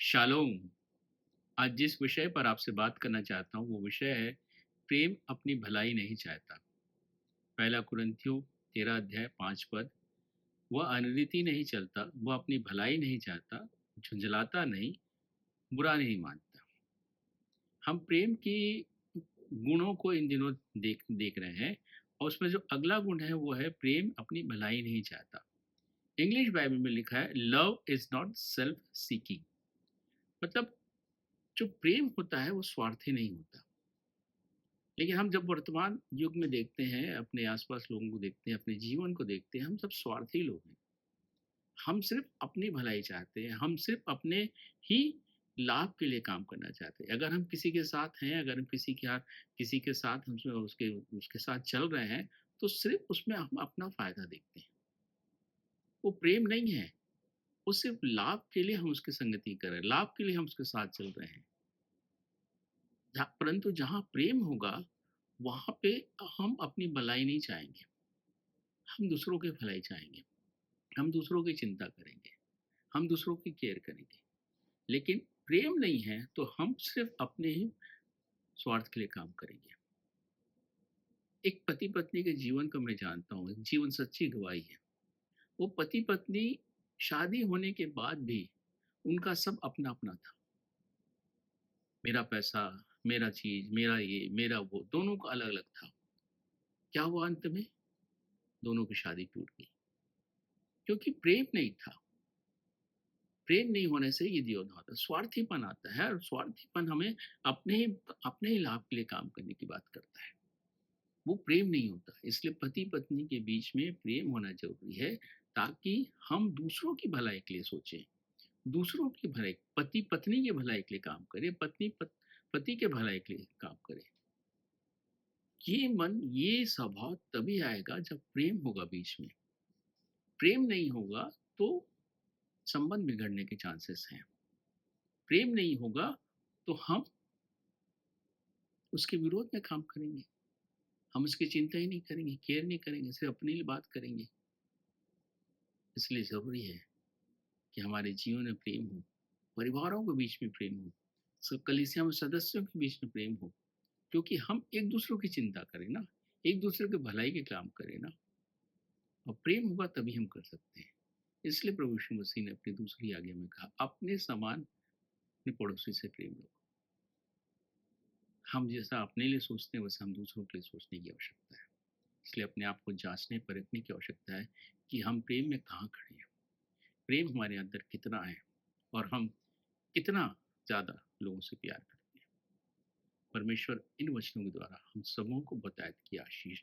Shalom. आज जिस विषय पर आपसे बात करना चाहता हूँ वो विषय है प्रेम अपनी भलाई नहीं चाहता। पहला कुरिन्थियों 13 अध्याय 5 पद। वह अनरीति नहीं चलता, वह अपनी भलाई नहीं चाहता, झुंझलाता नहीं, बुरा नहीं मानता। हम प्रेम की गुणों को इन दिनों देख देख रहे हैं और उसमें जो अगला गुण है वो है प्रेम अपनी भलाई नहीं चाहता। इंग्लिश बाइबल में लिखा है love is not self seeking. मतलब जो प्रेम होता है वो स्वार्थी नहीं होता। लेकिन हम जब वर्तमान युग में देखते हैं, अपने आसपास लोगों को देखते हैं, अपने जीवन को देखते हैं, हम सब स्वार्थी लोग हैं। हम सिर्फ अपनी भलाई चाहते हैं, हम सिर्फ अपने ही लाभ के लिए काम करना चाहते हैं। अगर हम किसी के साथ हैं, अगर हम किसी के साथ हम उसके उसके साथ चल रहे हैं, तो सिर्फ उसमें हम अपना फ़ायदा देखते हैं। वो प्रेम नहीं है, वो सिर्फ लाभ के लिए हम उसकी संगति कर रहे हैं, लाभ के लिए हम उसके साथ चल रहे हैं। परंतु जहाँ प्रेम होगा, वहाँ पे हम अपनी भलाई नहीं चाहेंगे, हम दूसरों की भलाई चाहेंगे, हम दूसरों की चिंता करेंगे, हम दूसरों की केयर करेंगे। लेकिन प्रेम नहीं है तो हम सिर्फ अपने ही स्वार्थ के लिए काम करेंगे। एक पति पत्नी के जीवन को मैं जानता हूँ, जीवन सच्ची गवाही है। वो पति पत्नी शादी होने के बाद भी उनका सब अपना अपना था। मेरा पैसा, मेरा चीज, मेरा ये, मेरा वो, दोनों का अलग अलग था। क्या हुआ अंत में? दोनों की शादी टूट गई, क्योंकि प्रेम नहीं था। प्रेम नहीं होने से ये द्योतक होता है, स्वार्थीपन आता है, और स्वार्थीपन हमें अपने ही अपने ही लाभ के लिए काम करने की बात करता है। वो प्रेम नहीं होता। इसलिए पति पत्नी के बीच में प्रेम होना जरूरी है, ताकि हम दूसरों की भलाई के लिए सोचें, दूसरों की भलाई, पति पत्नी की भलाई के लिए काम करे, पति के भलाई के लिए काम करे। ये स्वभाव तभी आएगा जब प्रेम होगा बीच में। प्रेम नहीं होगा तो संबंध बिगड़ने के चांसेस हैं। प्रेम नहीं होगा तो हम उसके विरोध में काम करेंगे, हम उसकी चिंता ही नहीं करेंगे, केयर नहीं करेंगे, सिर्फ अपनी ही बात करेंगे। इसलिए ज़रूरी है कि हमारे जीवन में प्रेम हो, परिवारों के बीच में प्रेम हो, सब कलीसिया में सदस्यों के बीच में प्रेम हो, क्योंकि हम एक दूसरों की चिंता करें ना, एक दूसरे के भलाई के काम करें ना, और प्रेम होगा तभी हम कर सकते हैं। इसलिए प्रभु यीशु मसीह ने अपनी दूसरी आज्ञा में कहा, अपने समान अपने पड़ोसी से प्रेम रखो। हम जैसा अपने लिए सोचते हैं वैसा हम दूसरों के लिए सोचने की आवश्यकता है। इसलिए अपने आप को जांचने परखने की आवश्यकता है कि हम प्रेम में कहाँ खड़े हैं, प्रेम हमारे अंदर कितना है, और हम कितना ज़्यादा लोगों से प्यार करते हैं। परमेश्वर इन वचनों के द्वारा हम सबों को बताए कि आशीष